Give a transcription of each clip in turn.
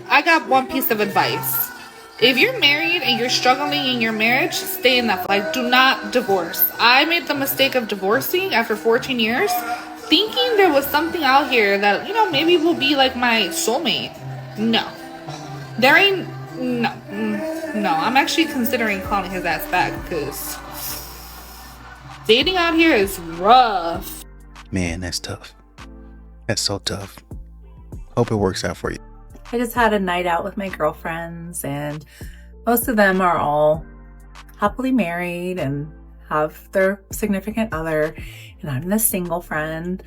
I got one piece of advice. If you're married and you're struggling in your marriage, stay in that. Like, do not divorce. I made the mistake of divorcing after 14 years, thinking there was something out here that, maybe will be like my soulmate. No. There ain't. No. No. I'm actually considering calling his ass back because dating out here is rough. Man, that's tough. That's so tough. Hope it works out for you. I just had a night out with my girlfriends, and most of them are all happily married and have their significant other, and I'm the single friend.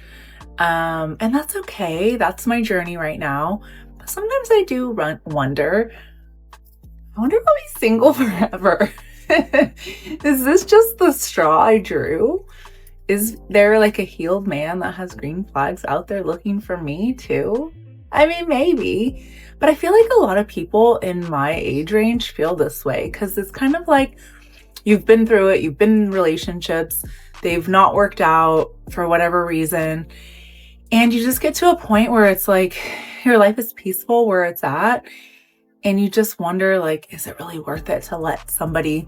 And that's okay. That's my journey right now. But sometimes I do wonder if I'll be single forever. Is this just the straw I drew? Is there like a healed man that has green flags out there looking for me too? I mean, maybe, but I feel like a lot of people in my age range feel this way because it's kind of like you've been through it, you've been in relationships, they've not worked out for whatever reason, and you just get to a point where it's like your life is peaceful where it's at, and you just wonder, like, is it really worth it to let somebody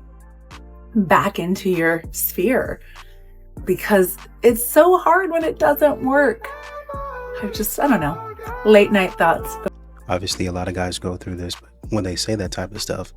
back into your sphere? Because it's so hard when it doesn't work. I don't know. Late night thoughts. Obviously, a lot of guys go through this, but when they say that type of stuff,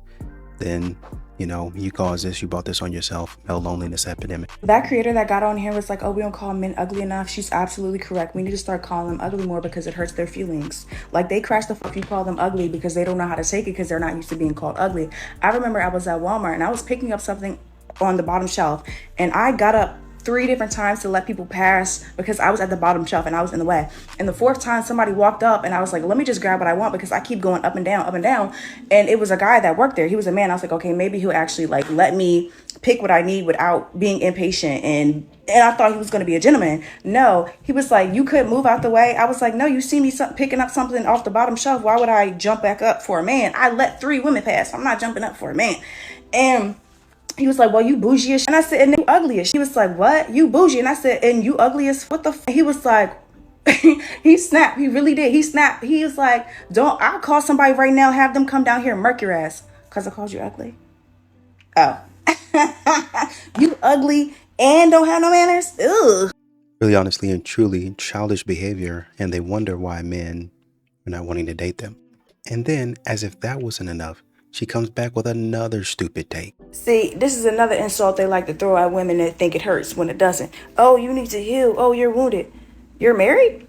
then, you caused this, you brought this on yourself, male loneliness epidemic. That creator that got on here was like, oh, we don't call men ugly enough. She's absolutely correct. We need to start calling them ugly more because it hurts their feelings. Like, they crash the fuck you call them ugly because they don't know how to take it because they're not used to being called ugly. I remember I was at Walmart and I was picking up something on the bottom shelf, and I got up 3 different times to let people pass because I was at the bottom shelf and I was in the way. And the 4th time somebody walked up and I was like, let me just grab what I want because I keep going up and down, up and down. And it was a guy that worked there. He was a man. I was like, okay, maybe he'll actually like let me pick what I need without being impatient. And I thought he was going to be a gentleman. No, he was like, you could move out the way. I was like, no, you see me picking up something off the bottom shelf. Why would I jump back up for a man? I let 3 women pass. I'm not jumping up for a man. And he was like, well, you bougie as shit. And I said, and you ugly as shit. He was like, what? You bougie? And I said, and you ugly as what the f-? He was like, he snapped. He really did. He snapped. He was like, I'll call somebody right now, have them come down here and murk your ass. Because I called you ugly? Oh. You ugly and don't have no manners? Ugh. Really honestly and truly childish behavior, and they wonder why men are not wanting to date them. And then, as if that wasn't enough, she comes back with another stupid take. See, this is another insult they like to throw at women that think it hurts when it doesn't. Oh, you need to heal. Oh, you're wounded. You're married?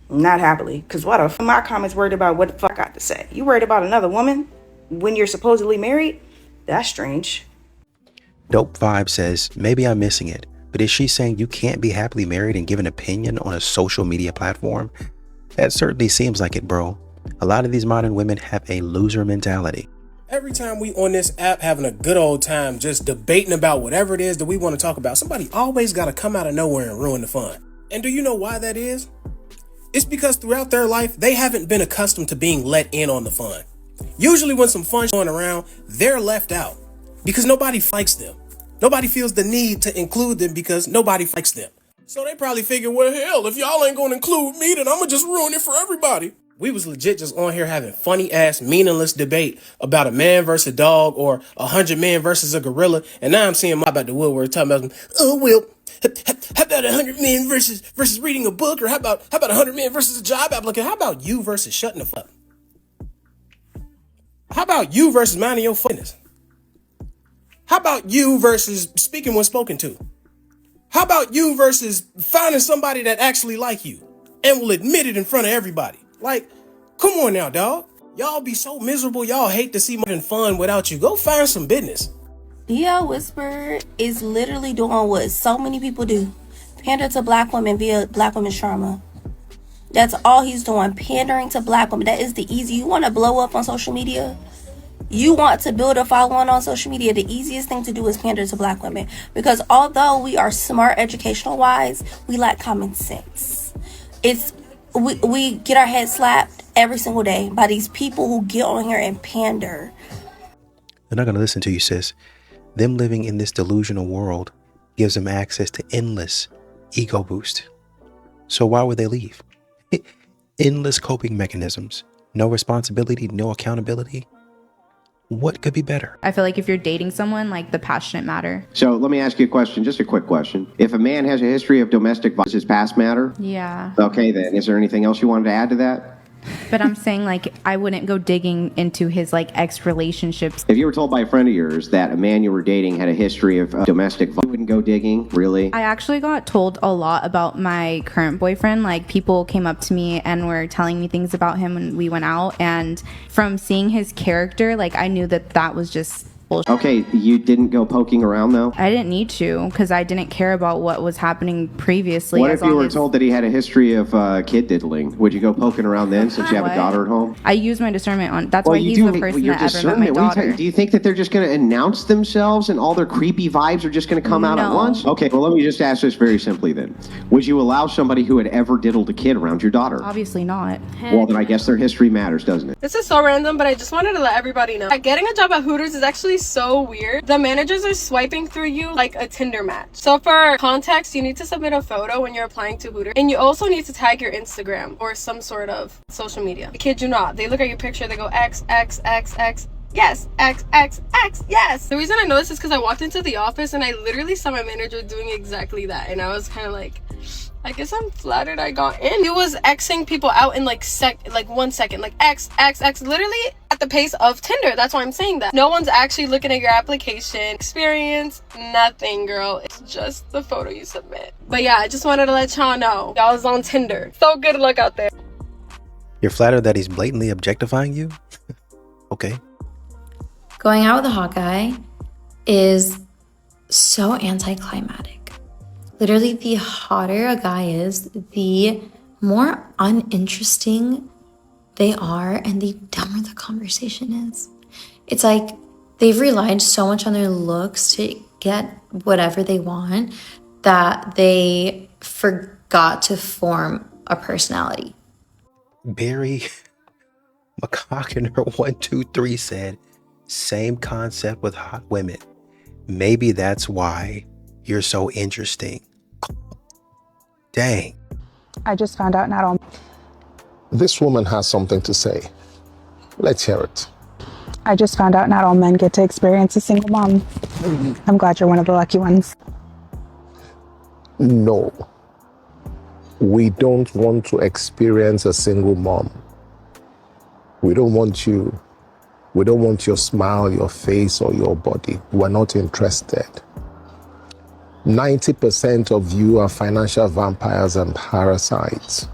Not happily. Because what the f*** my comments worried about what the fuck I got to say? You worried about another woman when you're supposedly married? That's strange. Dope Vibe says, maybe I'm missing it, but is she saying you can't be happily married and give an opinion on a social media platform? That certainly seems like it, bro. A lot of these modern women have a loser mentality. Every time we on this app having a good old time just debating about whatever it is that we want to talk about, somebody always got to come out of nowhere and ruin the fun. And do you know why that is? It's because throughout their life, they haven't been accustomed to being let in on the fun. Usually when some fun's going around, they're left out because nobody likes them. Nobody feels the need to include them because nobody likes them. So they probably figure, well, hell, if y'all ain't going to include me, then I'm going to just ruin it for everybody. We was legit just on here having funny ass, meaningless debate about a man versus a dog or 100 men versus a gorilla. And now I'm seeing my about the Woodward talking about, oh, well, how about 100 men versus reading a book? Or how about 100 men versus a job applicant? How about you versus shutting the fuck up? How about you versus minding your fuckiness? How about you versus speaking when spoken to? How about you versus finding somebody that actually like you and will admit it in front of everybody? Like, come on now, dog. Y'all be so miserable. Y'all hate to see having fun without you. Go find some business. DL Whisper is literally doing what so many people do. Pander to black women via black women's trauma. That's all he's doing. Pandering to black women. That is the easy. You want to blow up on social media? You want to build a following on social media? The easiest thing to do is pander to black women. Because although we are smart educational wise, we lack common sense. We get our heads slapped every single day by these people who get on here and pander. They're not going to listen to you, sis. Them living in this delusional world gives them access to endless ego boost. So why would they leave? Endless coping mechanisms. No responsibility, no accountability. What could be better? I feel like if you're dating someone, like the passionate matter. So let me ask you a question, just a quick question. If a man has a history of domestic violence, does his past matter? Yeah. Okay, then. Is there anything else you wanted to add to that? But I'm saying, like, I wouldn't go digging into his, like, ex-relationships. If you were told by a friend of yours that a man you were dating had a history of domestic violence, you wouldn't go digging, really? I actually got told a lot about my current boyfriend. Like, people came up to me and were telling me things about him when we went out. And from seeing his character, like, I knew that that was just bullshit. Okay, you didn't go poking around, though? I didn't need to, because I didn't care about what was happening previously. What if you were told that he had a history of kid diddling? Would you go poking around then, since you have a daughter at home? I use my discernment on. That's why he's the person that ever met my daughter. Do you think that they're just going to announce themselves and all their creepy vibes are just going to come out at once? Okay, well, let me just ask this very simply then. Would you allow somebody who had ever diddled a kid around your daughter? Obviously not. Well, then I guess their history matters, doesn't it? This is so random, but I just wanted to let everybody know that getting a job at Hooters is actually so weird. The managers are swiping through you like a Tinder match. So for context, you need to submit a photo when you're applying to Hooters. And you also need to tag your Instagram or some sort of social media. I kid you not. They look at your picture, they go X, X, X, X. Yes, X, X, X, yes. The reason I know this is because I walked into the office and I literally saw my manager doing exactly that. And I was kind of like, I guess I'm flattered I got in. He was Xing people out in like 1 second, like X, X, X, literally at the pace of Tinder. That's why I'm saying that. No one's actually looking at your application, experience, nothing, girl. It's just the photo you submit. But yeah, I just wanted to let y'all know. Y'all is on Tinder. So good luck out there. You're flattered that he's blatantly objectifying you? Okay. Going out with a hot guy is so anticlimactic. Literally, the hotter a guy is, the more uninteresting they are and the dumber the conversation is. It's like they've relied so much on their looks to get whatever they want that they forgot to form a personality. Barry McCockiner123 said, same concept with hot women. Maybe that's why you're so interesting. Dang. I just found out not all. This woman has something to say. Let's hear it. I just found out not all men get to experience a single mom. I'm glad you're one of the lucky ones. No. We don't want to experience a single mom. We don't want you. We don't want your smile, your face, or your body. We're not interested. 90% of you are financial vampires and parasites.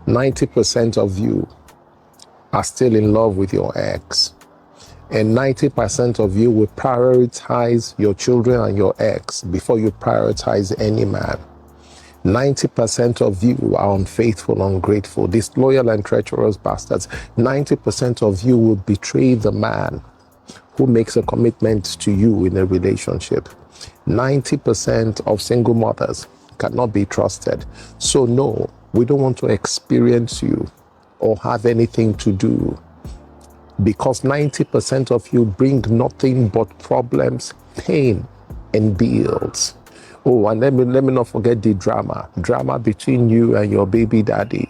90% of you are still in love with your ex. And 90% of you will prioritize your children and your ex before you prioritize any man. 90% of you are unfaithful, ungrateful, disloyal and treacherous bastards. 90% of you will betray the man who makes a commitment to you in a relationship. 90% of single mothers cannot be trusted. So no, we don't want to experience you or have anything to do, because 90% of you bring nothing but problems, pain, and bills. Oh, and let me not forget the drama between you and your baby daddy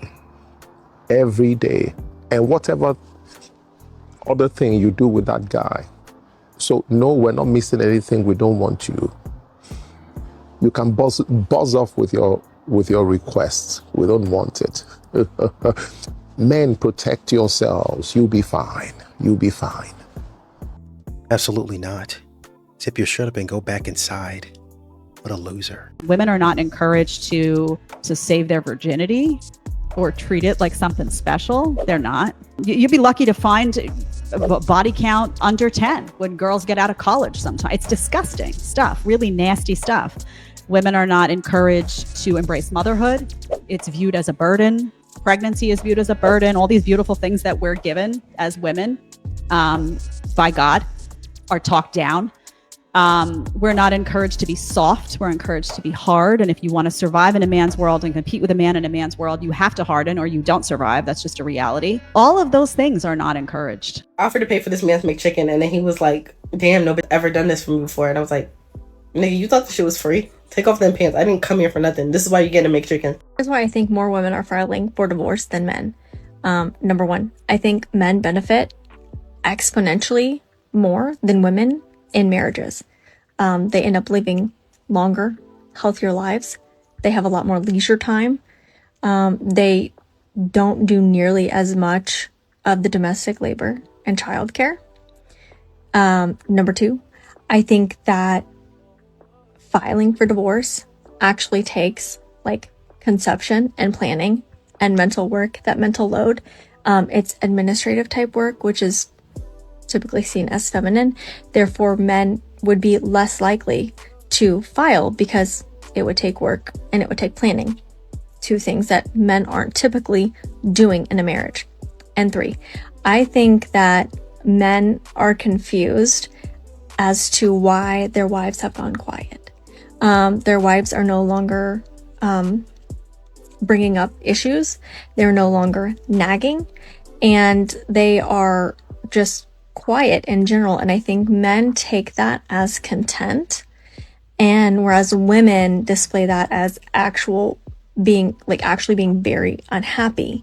every day, and whatever other thing you do with that guy. So no, we're not missing anything. We don't want you. You can buzz off with your requests. We don't want it. Men, protect yourselves. You'll be fine. You'll be fine. Absolutely not. Zip your shirt up and go back inside. What a loser. Women are not encouraged to save their virginity or treat it like something special. They're not. You'd be lucky to find a body count under 10 when girls get out of college sometimes. It's disgusting stuff, really nasty stuff. Women are not encouraged to embrace motherhood. It's viewed as a burden. Pregnancy is viewed as a burden. All these beautiful things that we're given as women by God are talked down. We're not encouraged to be soft. We're encouraged to be hard. And if you want to survive in a man's world and compete with a man in a man's world, you have to harden or you don't survive. That's just a reality. All of those things are not encouraged. I offered to pay for this man to make chicken, and then he was like, damn, nobody's ever done this for me before. And I was like, nigga, you thought the shit was free? Take off them pants. I didn't come here for nothing. This is why you get to make chicken. That's why I think more women are filing for divorce than men. Number one, I think men benefit exponentially more than women in marriages. They end up living longer, healthier lives. They have a lot more leisure time. They don't do nearly as much of the domestic labor and childcare. Number two, I think that filing for divorce actually takes like conception and planning and mental work, that mental load. It's administrative type work, which is typically seen as feminine. Therefore, men would be less likely to file because it would take work and it would take planning, two things that men aren't typically doing in a marriage. And three, I think that men are confused as to why their wives have gone quiet. Their wives are no longer bringing up issues. They're no longer nagging, and they are just quiet in general. And I think men take that as content, and whereas women display that as actually being very unhappy.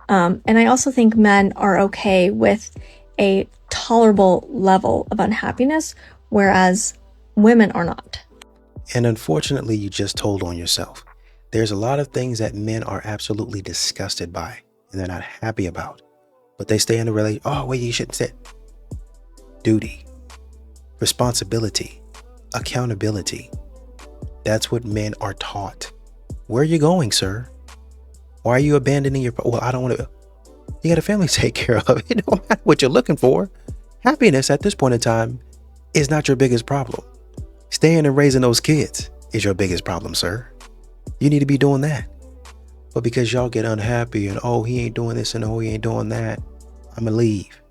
And I also think men are okay with a tolerable level of unhappiness, whereas women are not. And unfortunately, you just told on yourself. There's a lot of things that men are absolutely disgusted by and they're not happy about, but they stay in a relationship. Oh, wait, you shouldn't say duty, responsibility, accountability. That's what men are taught. Where are you going, sir? Why are you abandoning your... Well, I don't want to... You got a family to take care of. It don't matter what you're looking for. Happiness at this point in time is not your biggest problem. Staying and raising those kids is your biggest problem, sir. You need to be doing that. But because y'all get unhappy and, oh, he ain't doing this and oh, he ain't doing that, I'm gonna leave.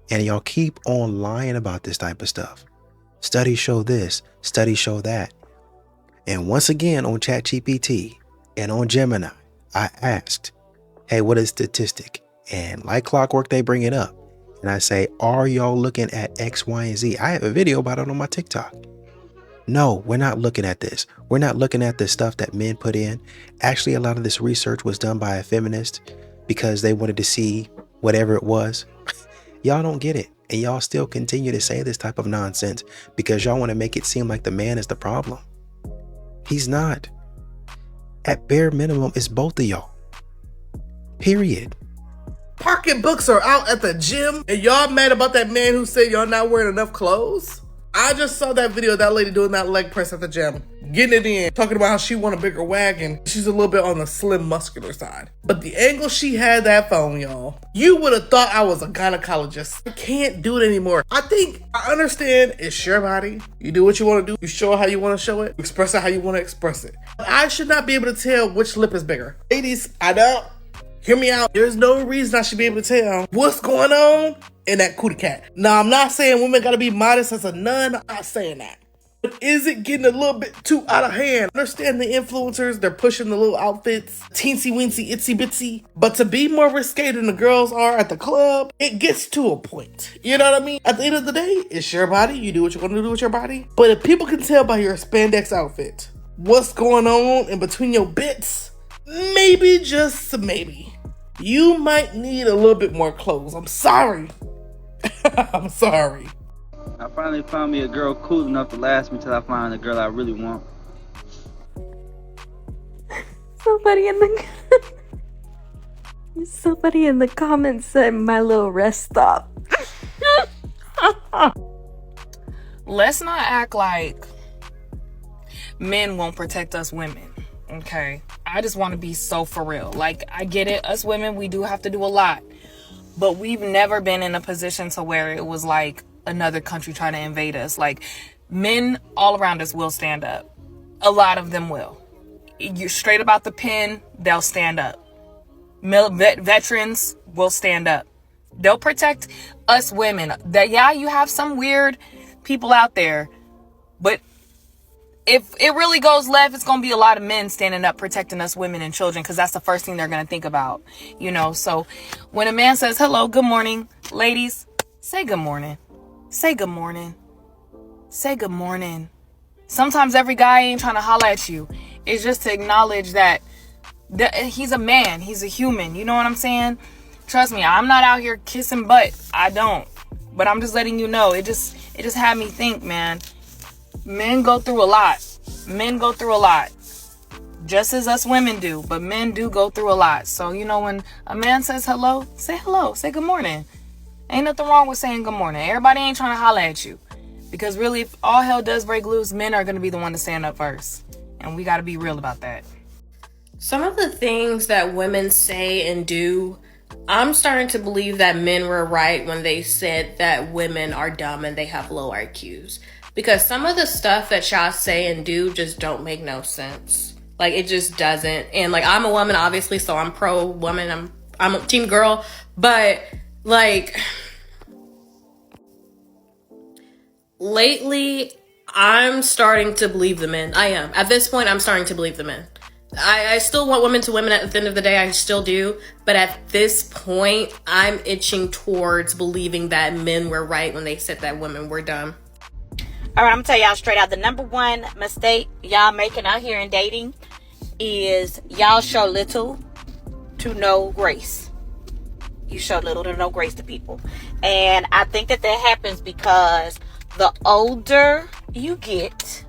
And y'all keep on lying about this type of stuff. Studies show this, studies show that. And once again on ChatGPT and on Gemini, I asked, hey, what is statistic? And like clockwork, they bring it up. And I say, are y'all looking at X, Y, and Z? I have a video about it on my TikTok. No, we're not looking at this. We're not looking at the stuff that men put in. Actually, a lot of this research was done by a feminist because they wanted to see whatever it was. Y'all don't get it. And y'all still continue to say this type of nonsense because y'all want to make it seem like the man is the problem. He's not. At bare minimum, it's both of y'all. Period. Parking books are out at the gym and y'all mad about that man who said y'all not wearing enough clothes? I just saw that video of that lady doing that leg press at the gym, getting it in, talking about how she want a bigger wagon. She's a little bit on the slim, muscular side. But the angle she had that phone, y'all, you would have thought I was a gynecologist. I can't do it anymore. I understand it's your body. You do what you want to do. You show it how you want to show it. You express it how you want to express it. But I should not be able to tell which lip is bigger. Ladies, I know. Hear me out. There's no reason I should be able to tell what's going on in that cootie cat. Now, I'm not saying women gotta be modest as a nun. I'm not saying that. But is it getting a little bit too out of hand? I understand the influencers, they're pushing the little outfits, teensy weensy, itsy bitsy. But to be more risque than the girls are at the club, it gets to a point. You know what I mean? At the end of the day, it's your body. You do what you want to do with your body. But if people can tell by your spandex outfit what's going on in between your bits, maybe, just maybe, you might need a little bit more clothes. I'm sorry. I'm sorry. I finally found me a girl cool enough to last me till I find the girl I really want. Somebody in the comments said my little rest stop. Let's not act like men won't protect us women. Okay, I just want to be so for real. Like, I get it, us women, we do have to do a lot, but we've never been in a position to where it was like another country trying to invade us. Like, men all around us will stand up. A lot of them will. You're straight about the pen, they'll stand up. Veterans will stand up. They'll protect us women. Yeah, you have some weird people out there, but if it really goes left, it's going to be a lot of men standing up protecting us women and children, because that's the first thing they're going to think about, you know. So when a man says, hello, good morning, ladies, say good morning. Say good morning. Say good morning. Sometimes every guy ain't trying to holler at you. It's just to acknowledge that he's a man. He's a human. You know what I'm saying? Trust me, I'm not out here kissing butt. I don't. But I'm just letting you know. It just had me think, man. Men go through a lot. Men go through a lot. Just as us women do. But men do go through a lot. So, you know, when a man says hello. Say good morning. Ain't nothing wrong with saying good morning. Everybody ain't trying to holler at you. Because really, if all hell does break loose, men are going to be the one to stand up first. And we got to be real about that. Some of the things that women say and do, I'm starting to believe that men were right when they said that women are dumb and they have low IQs. Because some of the stuff that y'all say and do just don't make no sense. Like, it just doesn't. And, like, I'm a woman, obviously, so I'm pro-woman. I'm a team girl. But, like, lately, I'm starting to believe the men. I am. At this point, I'm starting to believe the men. I still want women to women at the end of the day. I still do. But at this point, I'm itching towards believing that men were right when they said that women were dumb. All right, I'm gonna tell y'all straight out. The number one mistake y'all making out here in dating is y'all show little to no grace. You show little to no grace to people. And I think that happens because the older you get,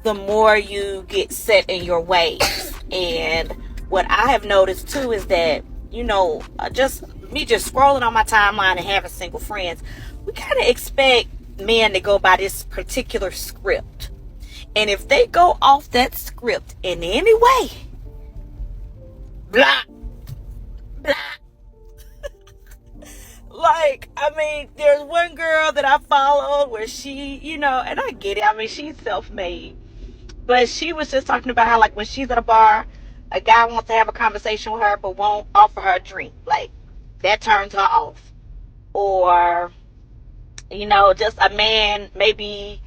the more you get set in your ways. And what I have noticed too is that, you know, just scrolling on my timeline and having single friends, we kind of expect men to go by this particular script. And if they go off that script in any way, blah, blah. Like, I mean, there's one girl that I followed where she, you know, and I get it. I mean, she's self-made. But she was just talking about how, like, when she's at a bar, a guy wants to have a conversation with her but won't offer her a drink. Like, that turns her off. Or, you know, just a man maybe,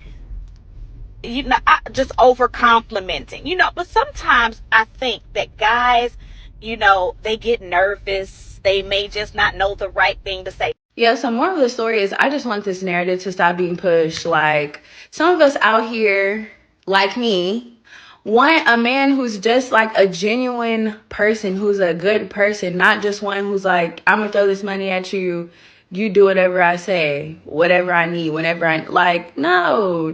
you know, just over complimenting, you know. But sometimes I think that guys, you know, they get nervous. They may just not know the right thing to say. Yeah, so more of the story is I just want this narrative to stop being pushed. Like, some of us out here, like me, want a man who's just like a genuine person, who's a good person, not just one who's like, I'm gonna throw this money at you, you do whatever I say, whatever I need, whenever I like. No.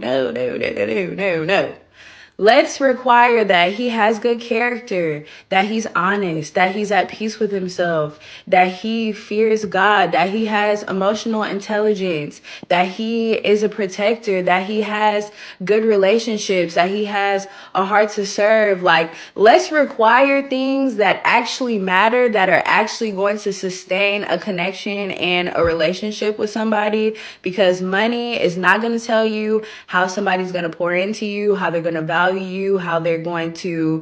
Let's require that he has good character, that he's honest, that he's at peace with himself, that he fears God, that he has emotional intelligence, that he is a protector, that he has good relationships, that he has a heart to serve. Like, let's require things that actually matter, that are actually going to sustain a connection and a relationship with somebody, because money is not going to tell you how somebody's going to pour into you, how they're going to value you, how they're going to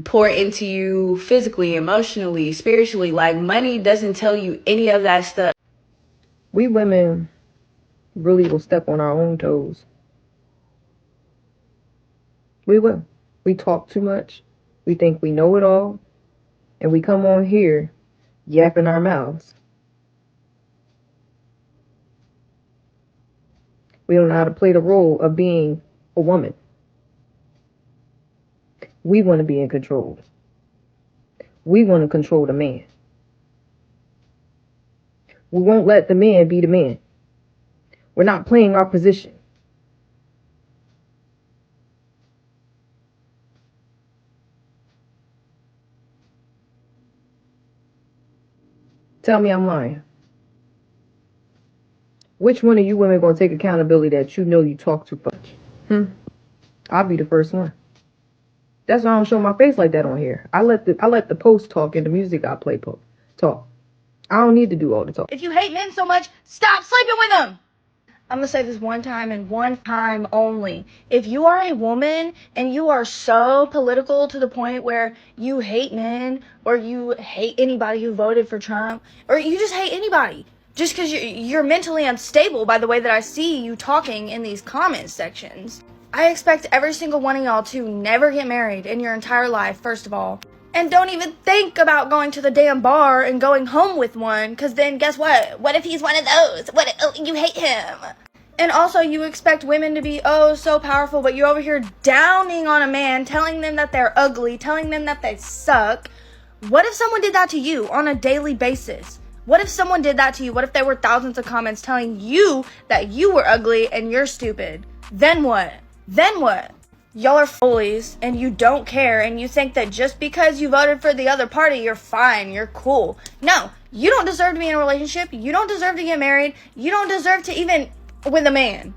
pour into you physically, emotionally, spiritually. Like, money doesn't tell you any of that stuff. We women really will step on our own toes. We will. We talk too much. We think we know it all. And we come on here yapping our mouths. We don't know how to play the role of being a woman. We want to be in control. We want to control the man. We won't let the man be the man. We're not playing our position. Tell me I'm lying. Which one of you women gonna take accountability that you know you talk too much? I'll be the first one. That's why I don't show my face like that on here. I let the post talk and the music I play talk. I don't need to do all the talk. If you hate men so much, stop sleeping with them. I'm gonna say this one time and one time only. If you are a woman and you are so political to the point where you hate men, or you hate anybody who voted for Trump, or you just hate anybody, just because you're mentally unstable by the way that I see you talking in these comment sections, I expect every single one of y'all to never get married in your entire life, first of all. And don't even think about going to the damn bar and going home with one, because then guess what? What if he's one of those? What if you hate him? And also, you expect women to be, oh, so powerful, but you're over here downing on a man, telling them that they're ugly, telling them that they suck. What if someone did that to you on a daily basis? What if someone did that to you? What if there were thousands of comments telling you that you were ugly and you're stupid? Then what? Then what? Y'all are bullies and you don't care and you think that just because you voted for the other party, you're fine, you're cool. No, you don't deserve to be in a relationship. You don't deserve to get married. You don't deserve to even with a man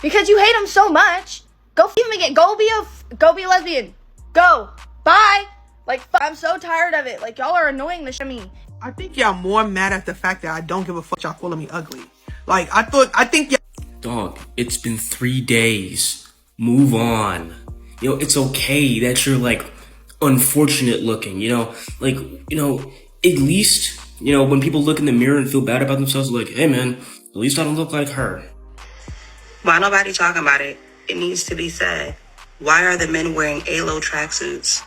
because you hate him so much. Go f*** him again. Go be a lesbian. Go. Bye. Like, I'm so tired of it. Like, y'all are annoying the shit out of me. I think y'all more mad at the fact that I don't give a fuck y'all calling me ugly. Like, I think y'all... Dog, it's been 3 days. Move on. You know, it's okay that you're like unfortunate looking, you know, like, you know, at least, you know, when people look in the mirror and feel bad about themselves, like, hey man, at least I don't look like her. Why nobody talking about it? It needs to be said. Why are the men wearing ALO tracksuits?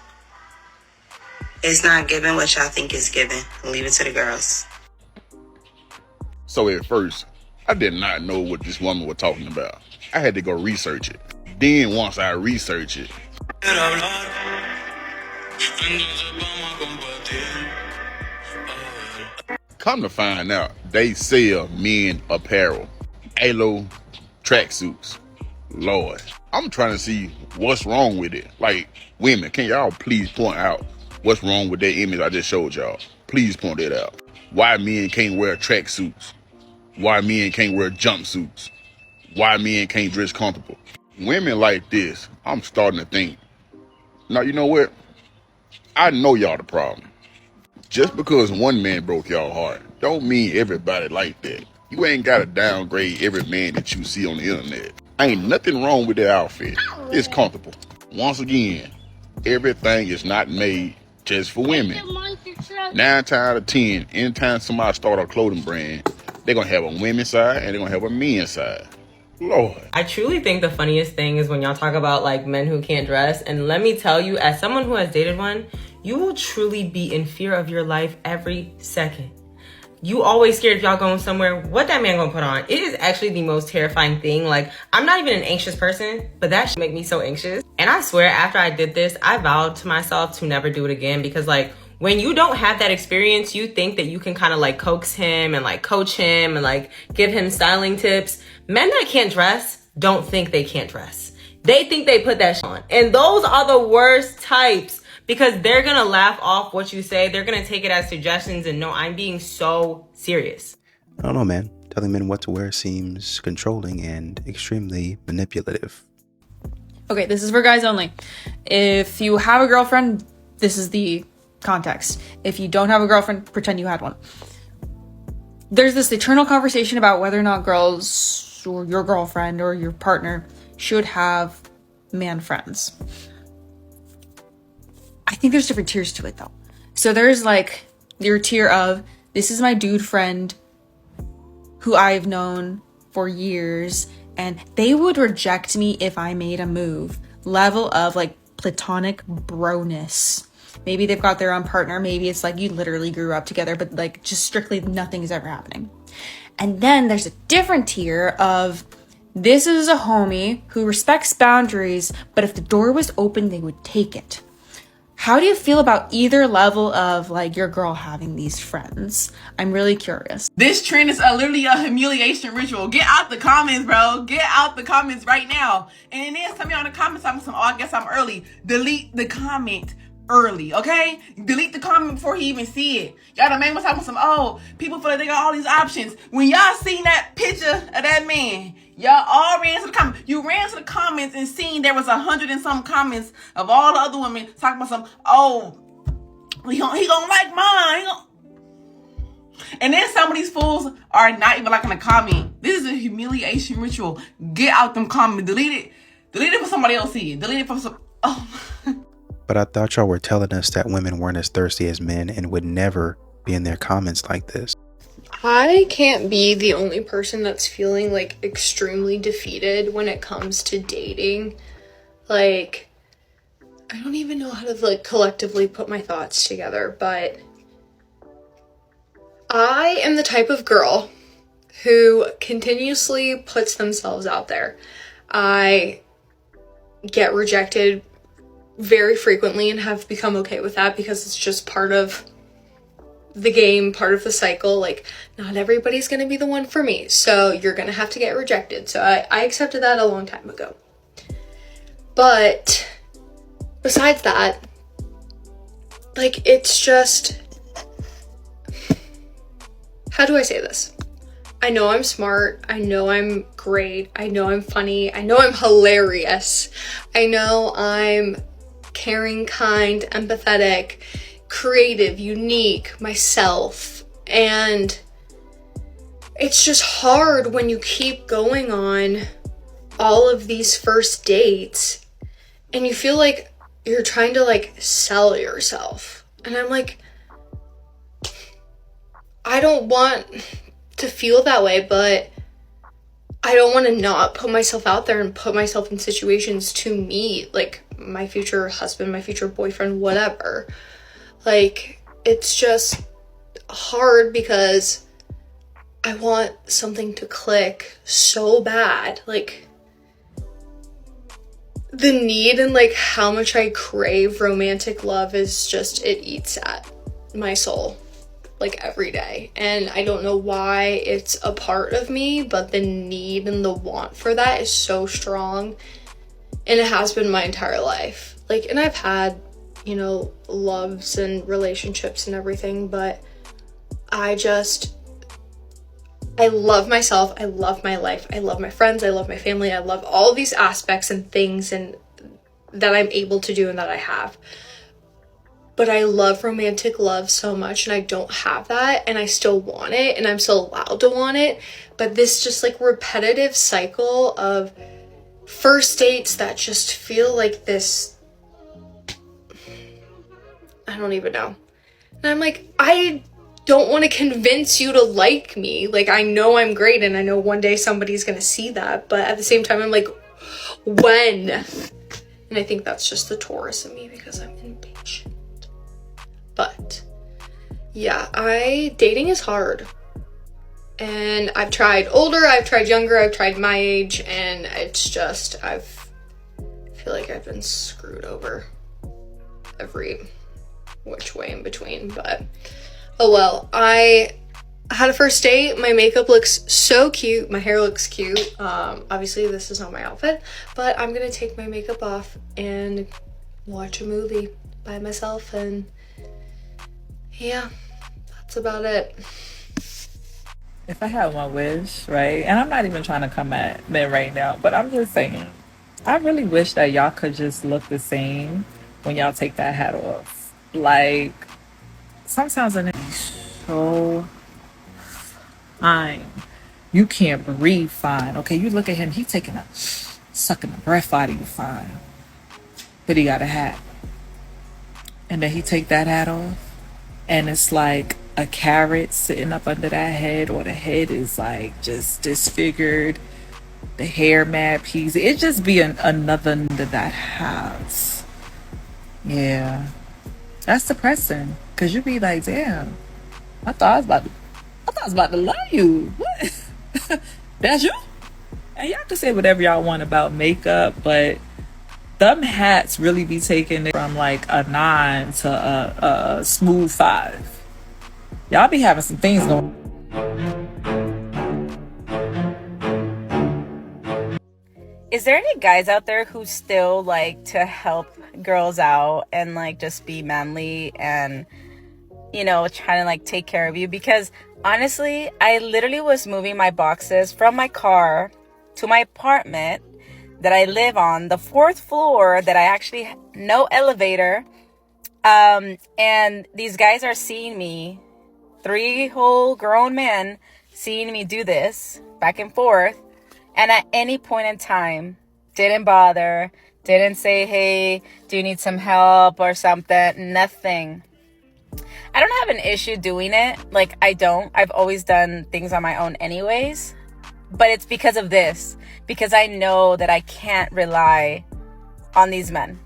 It's not giving what y'all think is giving. Leave it to the girls. So at first, I did not know what this woman was talking about. I had to go research it. Then once I research it, come to find out, they sell men apparel, ALO tracksuits. Lord, I'm trying to see what's wrong with it. Like, women, can y'all please point out what's wrong with that image I just showed y'all? Please point that out. Why men can't wear tracksuits? Why men can't wear jumpsuits? Why men can't dress comfortable? Women like this, I'm starting to think, now you know what? I know y'all the problem. Just because one man broke y'all heart, don't mean everybody like that. You ain't gotta downgrade every man that you see on the internet. Ain't nothing wrong with that outfit. It's comfortable. Once again, everything is not made just for women. 9 times out of 10, anytime somebody start a clothing brand, they're gonna have a women's side and they're gonna have a men's side. Lord. I truly think the funniest thing is when y'all talk about like men who can't dress. And let me tell you, as someone who has dated one, you will truly be in fear of your life every second. You always scared if y'all going somewhere, what that man gonna put on. It is actually the most terrifying thing. Like, I'm not even an anxious person, but that should make me so anxious. And I swear, after I did this, I vowed to myself to never do it again because like, when you don't have that experience, you think that you can kind of like coax him and like coach him and like give him styling tips. Men that can't dress don't think they can't dress. They think they put that shit on. And those are the worst types because they're gonna laugh off what you say. They're gonna take it as suggestions and no, I'm being so serious. I don't know, man. Telling men what to wear seems controlling and extremely manipulative. Okay, this is for guys only. If you have a girlfriend, this is the context. If you don't have a girlfriend, pretend you had one. There's this eternal conversation about whether or not girls or your girlfriend or your partner should have man friends. I think there's different tiers to it though. So there's like your tier of, this is my dude friend who I've known for years and they would reject me if I made a move. Level of like platonic broness. Maybe they've got their own partner. Maybe it's like you literally grew up together, but like just strictly nothing is ever happening. And then there's a different tier of, this is a homie who respects boundaries, but if the door was open, they would take it. How do you feel about either level of like your girl having these friends? I'm really curious. This trend is literally a humiliation ritual. Get out the comments, bro. Get out the comments right now. And then tell me on the comments, I guess I'm early. Delete the comment early, okay? Delete the comment before he even see it. Y'all done made me talk some, oh, people feel like they got all these options. When y'all seen that picture of that man, y'all all ran to the comments. You ran to the comments and seen there was 100 and some comments of all the other women talking about some, oh, he gonna like mine. And then some of these fools are not even liking a comment. This is a humiliation ritual. Get out them comments. Delete it. Delete it for somebody else see it. Delete it for some, oh. But I thought y'all were telling us that women weren't as thirsty as men and would never be in their comments like this. I can't be the only person that's feeling like extremely defeated when it comes to dating. Like, I don't even know how to like collectively put my thoughts together, but I am the type of girl who continuously puts themselves out there. I get rejected very frequently and have become okay with that because it's just part of the game, part of the cycle. Like, not everybody's gonna be the one for me, so you're gonna have to get rejected. So I accepted that a long time ago. But besides that, like, it's just, how do I say this? I know I'm smart. I know I'm great. I know I'm funny. I know I'm hilarious. I know I'm caring, kind, empathetic, creative, unique, myself. And it's just hard when you keep going on all of these first dates and you feel like you're trying to like sell yourself. And I'm like, I don't want to feel that way, but I don't want to not put myself out there and put myself in situations to meet like my future husband, my future boyfriend, whatever. Like, it's just hard because I want something to click so bad. Like, the need and like how much I crave romantic love is just, it eats at my soul like every day. And I don't know why it's a part of me, but the need and the want for that is so strong. And it has been my entire life. Like, and I've had, you know, loves and relationships and everything, but I love myself. I love my life. I love my friends. I love my family. I love all these aspects and things and that I'm able to do and that I have. But I love romantic love so much and I don't have that, and I still want it, and I'm still allowed to want it. But this just like repetitive cycle of first dates that just feel like this, I don't even know. And I'm like, I don't want to convince you to like me. Like, I know I'm great and I know one day somebody's gonna see that, but at the same time I'm like, when? And I think that's just the Taurus in me because I'm impatient. But yeah, dating is hard. And I've tried older, I've tried younger, I've tried my age, and it's just, I feel like I've been screwed over every which way in between. But oh well. I had a first date. My makeup looks so cute. My hair looks cute. Obviously this is not my outfit, but I'm gonna take my makeup off and watch a movie by myself, and yeah, that's about it. If I had one wish, right, and I'm not even trying to come at men right now, but I'm just saying, I really wish that y'all could just look the same when y'all take that hat off. Like, sometimes a nigga so fine. You can't breathe fine. Okay, you look at him, he sucking the breath out of you fine. But he got a hat. And then he take that hat off, and it's like a carrot sitting up under that head, or the head is like just disfigured, the hair mad peasy. It just be another that has. Yeah, that's depressing, because you be like, damn, I thought I was about to love you. What? That's you? And y'all can say whatever y'all want about makeup, but them hats really be taking it from like a 9 to a smooth 5. Y'all be having some things going. Is there any guys out there who still like to help girls out and like just be manly and, you know, trying to like take care of you? Because honestly, I literally was moving my boxes from my car to my apartment that I live on, the 4th floor, that I actually no elevator. And these guys are seeing me, 3 whole grown men seeing me do this back and forth. And at any point in time, didn't bother, didn't say, hey, do you need some help or something? Nothing. I don't have an issue doing it. Like, I don't. I've always done things on my own anyways. But it's because of this. Because I know that I can't rely on these men.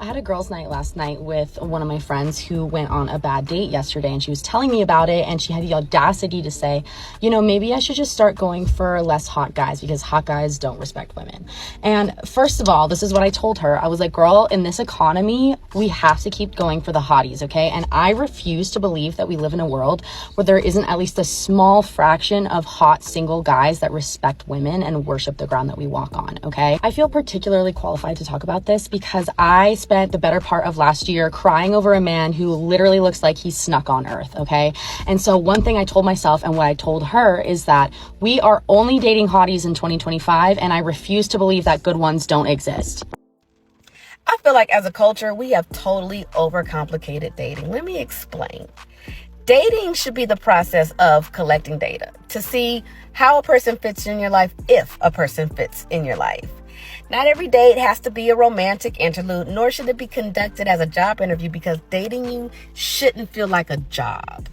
I had a girls' night last night with one of my friends who went on a bad date yesterday, and she was telling me about it, and she had the audacity to say, you know, maybe I should just start going for less hot guys because hot guys don't respect women. And first of all, this is what I told her. I was like, girl, in this economy, we have to keep going for the hotties, okay? And I refuse to believe that we live in a world where there isn't at least a small fraction of hot single guys that respect women and worship the ground that we walk on, okay? I feel particularly qualified to talk about this because I spent the better part of last year crying over a man who literally looks like he snuck on Earth, okay? And so one thing I told myself and what I told her is that we are only dating hotties in 2025, and I refuse to believe that good ones don't exist. I feel like as a culture, we have totally overcomplicated dating. Let me explain. Dating should be the process of collecting data to see how a person fits in your life, if a person fits in your life. Not every date has to be a romantic interlude, nor should it be conducted as a job interview, because dating you shouldn't feel like a job.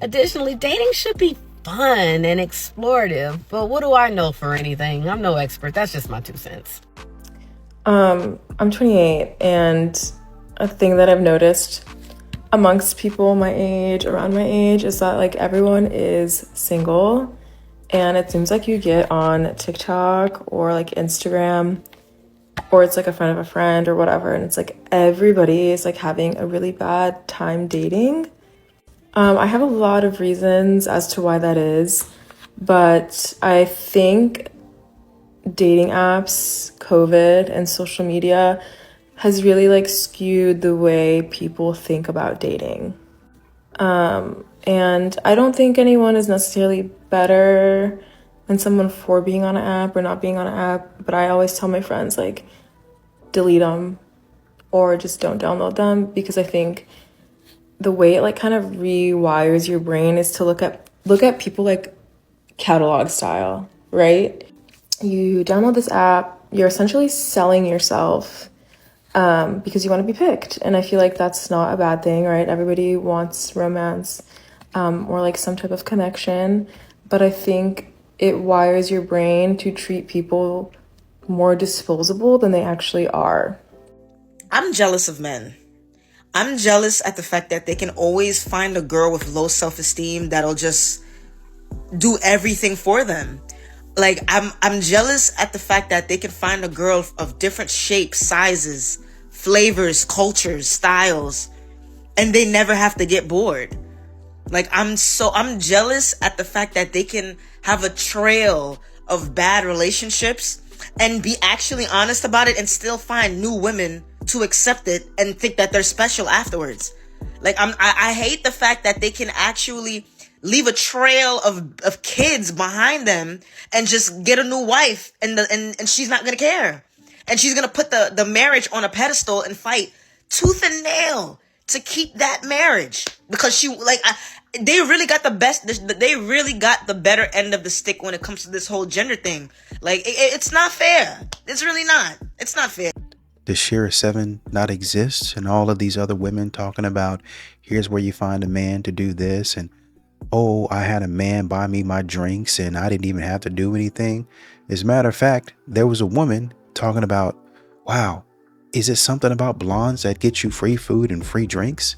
Additionally, dating should be fun and explorative, but what do I know for anything? I'm no expert. That's just my 2 cents. I'm 28, and a thing that I've noticed amongst people my age, around my age, is that like everyone is single, and it seems like you get on TikTok or like Instagram, or it's like a friend of a friend or whatever, and it's like everybody is like having a really bad time dating. I have a lot of reasons as to why that is, but I think dating apps, COVID, and social media has really like skewed the way people think about dating. And I don't think anyone is necessarily better than someone for being on an app or not being on an app, but I always tell my friends, like, delete them or just don't download them, because I think the way it like kind of rewires your brain is to look at people like catalog style, right? You download this app, you're essentially selling yourself because you want to be picked. And I feel like that's not a bad thing, right? Everybody wants romance or like some type of connection. But I think it wires your brain to treat people more disposable than they actually are. I'm jealous of men. I'm jealous at the fact that they can always find a girl with low self-esteem that'll just do everything for them. Like, I'm jealous at the fact that they can find a girl of different shapes, sizes, flavors, cultures, styles, and they never have to get bored. Like, I'm jealous at the fact that they can have a trail of bad relationships and be actually honest about it and still find new women to accept it and think that they're special afterwards. Like, I hate the fact that they can actually leave a trail of kids behind them and just get a new wife and she's not gonna care. And she's gonna put the marriage on a pedestal and fight tooth and nail to keep that marriage, because they really got the better end of the stick when it comes to this whole gender thing. Like, it's not fair. It's really not. It's not fair. Does Shira 7 not exist? And all of these other women talking about, here's where you find a man to do this, and oh, I had a man buy me my drinks and I didn't even have to do anything. As a matter of fact, there was a woman talking about, wow, is it something about blondes that get you free food and free drinks?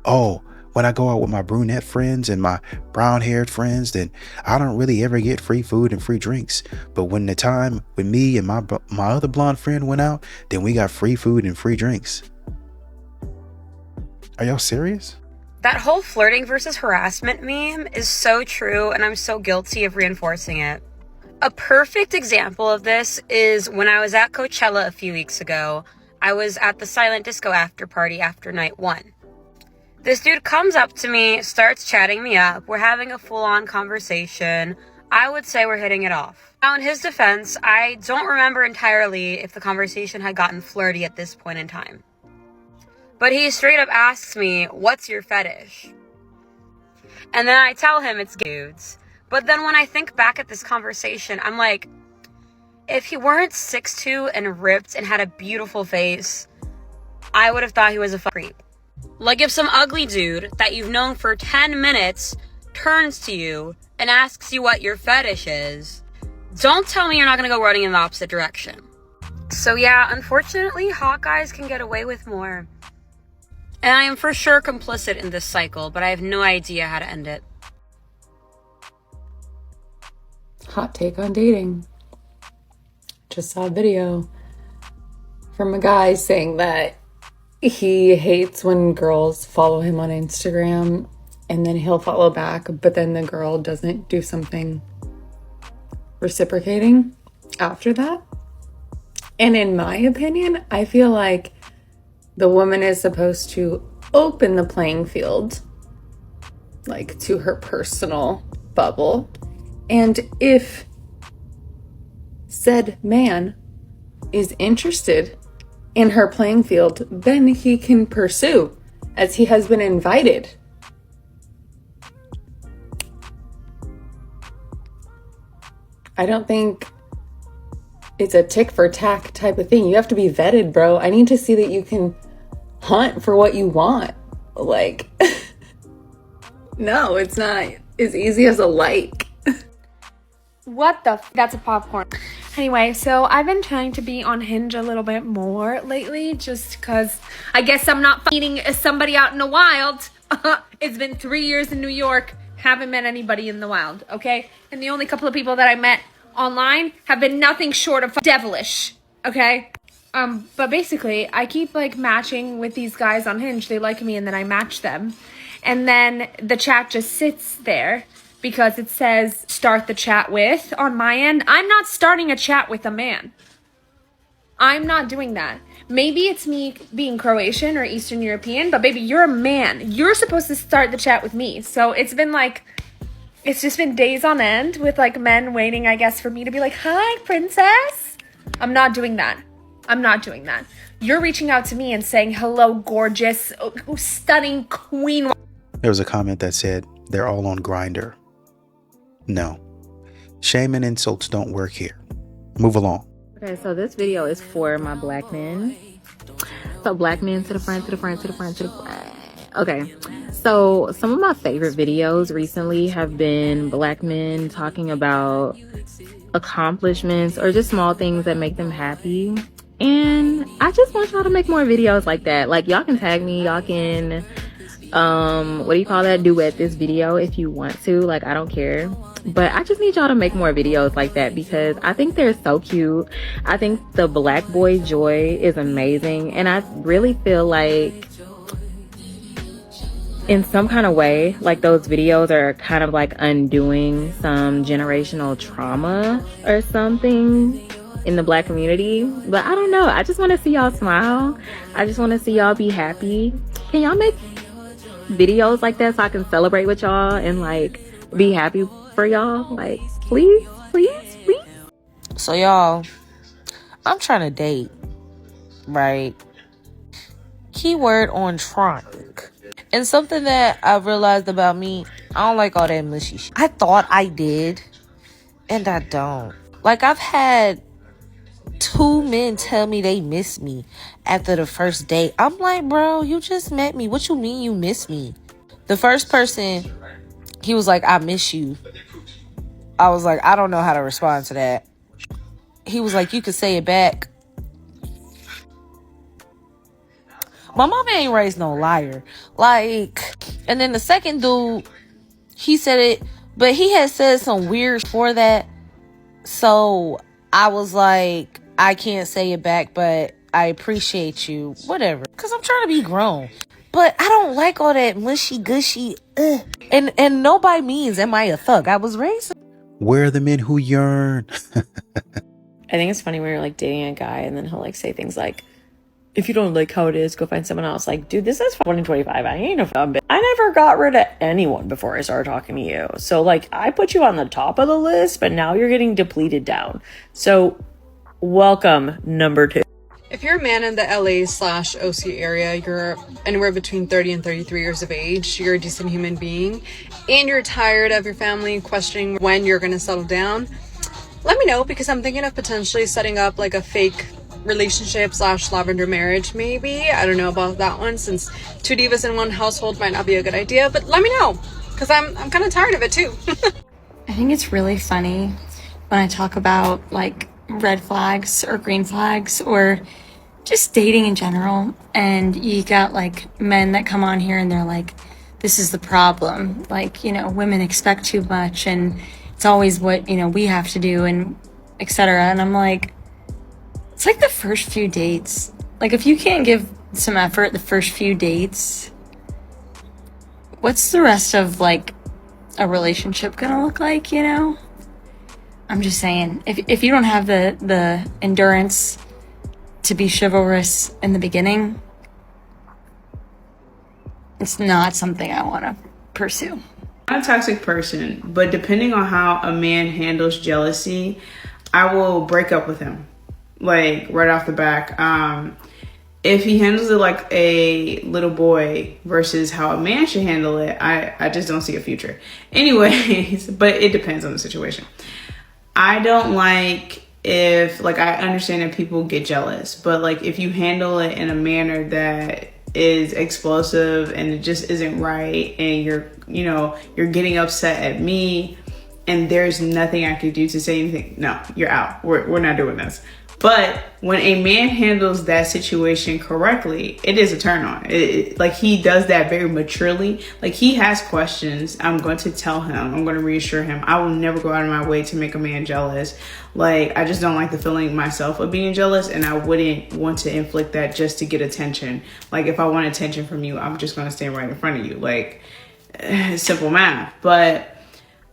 Oh, when I go out with my brunette friends and my brown haired friends, then I don't really ever get free food and free drinks. But when the time when me and my other blonde friend went out, then we got free food and free drinks. Are y'all serious? That whole flirting versus harassment meme is so true, and I'm so guilty of reinforcing it. A perfect example of this is when I was at Coachella a few weeks ago. I was at the Silent Disco after party after night 1. This dude comes up to me, starts chatting me up. We're having a full-on conversation. I would say we're hitting it off. Now, in his defense, I don't remember entirely if the conversation had gotten flirty at this point in time. But he straight up asks me, what's your fetish? And then I tell him it's dudes. But then when I think back at this conversation, I'm like, if he weren't 6'2" and ripped and had a beautiful face, I would have thought he was a creep. Like if some ugly dude that you've known for 10 minutes turns to you and asks you what your fetish is, don't tell me you're not going to go running in the opposite direction. So yeah, unfortunately, hot guys can get away with more. And I am for sure complicit in this cycle, but I have no idea how to end it. Hot take on dating. Just saw a video from a guy saying that he hates when girls follow him on Instagram and then he'll follow back, but then the girl doesn't do something reciprocating after that. And in my opinion, I feel like the woman is supposed to open the playing field, like to her personal bubble. And if said man is interested in her playing field, then he can pursue, as he has been invited. I don't think it's a tick for tack type of thing. You have to be vetted, bro. I need to see that you can hunt for what you want. Like, no, it's not as easy as a like. What the that's a popcorn. Anyway, so I've been trying to be on Hinge a little bit more lately, just because I guess I'm not meeting somebody out in the wild. It's been 3 years in New York, haven't met anybody in the wild, okay? And the only couple of people that I met online have been nothing short of devilish, okay? But basically, I keep like matching with these guys on Hinge. They like me and then I match them. And then the chat just sits there because it says start the chat with on my end. I'm not starting a chat with a man. I'm not doing that. Maybe it's me being Croatian or Eastern European, but baby, you're a man. You're supposed to start the chat with me. So it's just been days on end with like men waiting, I guess, for me to be like, hi, princess. I'm not doing that. I'm not doing that. You're reaching out to me and saying, hello, gorgeous, stunning queen. There was a comment that said, they're all on Grindr. No. Shame and insults don't work here. Move along. Okay, so this video is for my black men. So black men to the front, to the front, to the front, to the front. Okay, so some of my favorite videos recently have been black men talking about accomplishments or just small things that make them happy. And I just want y'all to make more videos like that. Like, y'all can tag me, y'all can duet this video if you want to. Like, I don't care, but I just need y'all to make more videos like that because I think they're so cute. I think the black boy joy is amazing, and I really feel like in some kind of way, like, those videos are kind of like undoing some generational trauma or something in the black community. But I don't know, I just want to see y'all smile. I just want to see y'all be happy. Can y'all make videos like that so I can celebrate with y'all and like be happy for y'all? Like, please, please, please. So y'all, I'm trying to date, right? Keyword on trying. And something that I've realized about me, I don't like all that mushy shit. I thought I did, and I don't. Like, I've had 2 men tell me they miss me after the first date. I'm like, bro, you just met me. What you mean you miss me? The first person, he was like, I miss you. I was like, I don't know how to respond to that. He was like, you could say it back. My mama ain't raised no liar. Like, and then the second dude, he said it, but he had said some weird for that. So I was like, I can't say it back, but I appreciate you. Whatever. Because I'm trying to be grown. But I don't like all that mushy gushy. And nobody means, am I a thug? I was raised. Where are the men who yearn? I think it's funny when you're like dating a guy and then he'll like say things like, if you don't like how it is, go find someone else. Like, dude, this is 2025. I ain't a fun bitch. I never got rid of anyone before I started talking to you. So like, I put you on the top of the list, but now you're getting depleted down. So welcome, number 2. If you're a man in the LA/OC area, you're anywhere between 30 and 33 years of age, you're a decent human being, and you're tired of your family questioning when you're going to settle down, let me know, because I'm thinking of potentially setting up like a fake relationship/lavender marriage, maybe. I don't know about that one, since 2 divas in one household might not be a good idea, but let me know, because I'm kind of tired of it too. I think it's really funny when I talk about like red flags or green flags or just dating in general. And you got like men that come on here and they're like, this is the problem. Like, women expect too much and it's always what, we have to do and etc. And I'm like, it's like the first few dates. Like, if you can't give some effort the first few dates, what's the rest of like a relationship gonna look like, I'm just saying, if you don't have the endurance to be chivalrous in the beginning, it's not something I want to pursue. I'm a toxic person, but depending on how a man handles jealousy, I will break up with him, like right off the back. If he handles it like a little boy versus how a man should handle it, I just don't see a future. Anyways, but it depends on the situation. I don't like I understand that people get jealous, but like if you handle it in a manner that is explosive and it just isn't right and you're getting upset at me and there's nothing I could do to say anything, no, you're out. We're not doing this. But when a man handles that situation correctly, it is a turn on. Like he does that very maturely. Like he has questions. I'm going to tell him. I'm going to reassure him. I will never go out of my way to make a man jealous. Like I just don't like the feeling myself of being jealous, and I wouldn't want to inflict that just to get attention. Like if I want attention from you, I'm just going to stand right in front of you. Like simple math. But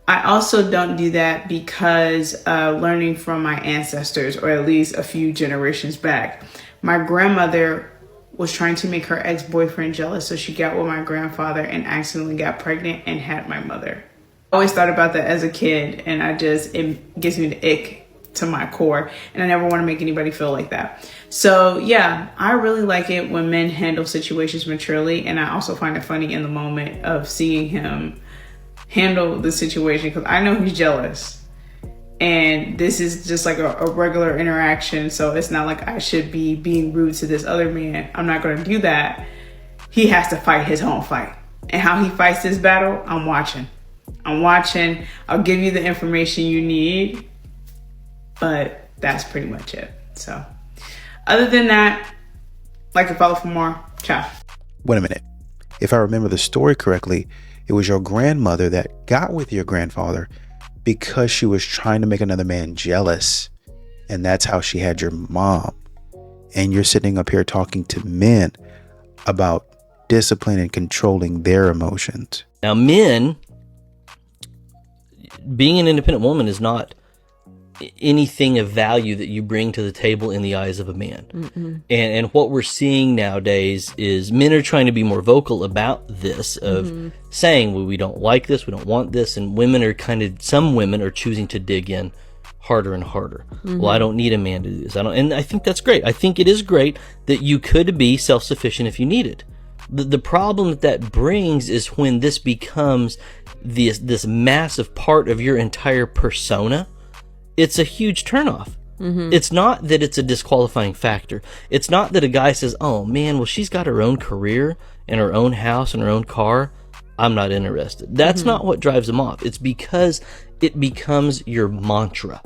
I also don't do that because learning from my ancestors, or at least a few generations back. My grandmother was trying to make her ex-boyfriend jealous, so she got with my grandfather and accidentally got pregnant and had my mother. I always thought about that as a kid, and it gives me the ick to my core, and I never want to make anybody feel like that. So yeah, I really like it when men handle situations maturely, and I also find it funny in the moment of seeing him handle the situation, because I know he's jealous and this is just like a regular interaction, so it's not like I should be being rude to this other man. I'm not going to do that. He has to fight his own fight, and how he fights this battle, I'm watching. I'll give you the information you need, but that's pretty much it. So other than that, like and follow for more. Ciao. Wait a minute. If I remember the story correctly, it was your grandmother that got with your grandfather because she was trying to make another man jealous. And that's how she had your mom. And you're sitting up here talking to men about discipline and controlling their emotions. Now, men, being an independent woman is not anything of value that you bring to the table in the eyes of a man. And what we're seeing nowadays is men are trying to be more vocal about this, of saying, well, we don't like this, we don't want this, and some women are choosing to dig in harder and harder. Well, I don't need a man to do this. And I think that's great. I think it is great that you could be self-sufficient if you need it. The problem that brings is when this becomes this massive part of your entire persona. It's a huge turnoff. It's not that it's a disqualifying factor. It's not that a guy says, oh man, well, she's got her own career and her own house and her own car, I'm not interested. That's not what drives them off. It's because it becomes your mantra.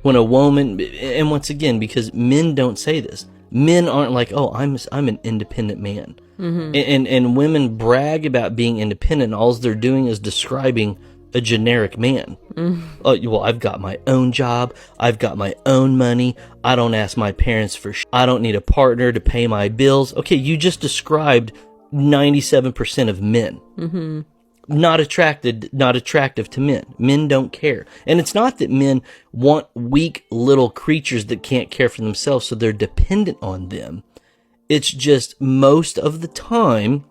When a woman, and once again, because men don't say this, men aren't like, oh, I'm an independent man. And women brag about being independent, and all they're doing is describing a generic man. Well, I've got my own job, I've got my own money, I don't ask my parents for I don't need a partner to pay my bills. Okay, you just described 97% of men. Not attractive to men. Men don't care. And it's not that men want weak little creatures that can't care for themselves, so they're dependent on them. It's just most of the time,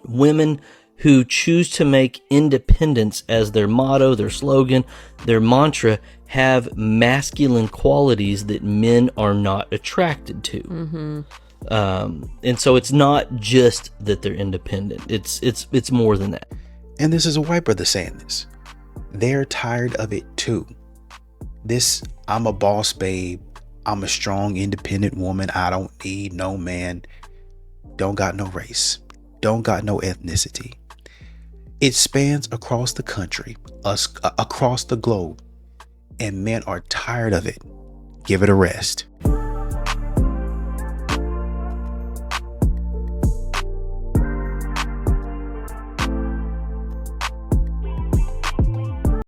women who choose to make independence as their motto, their slogan, their mantra, have masculine qualities that men are not attracted to. And so it's not just that they're independent. It's more than that. And this is a white brother saying this. They're tired of it too. This, I'm a boss babe, I'm a strong independent woman, I don't need no man, don't got no race, don't got no ethnicity. It spans across the country, across the globe, and men are tired of it. give it a rest.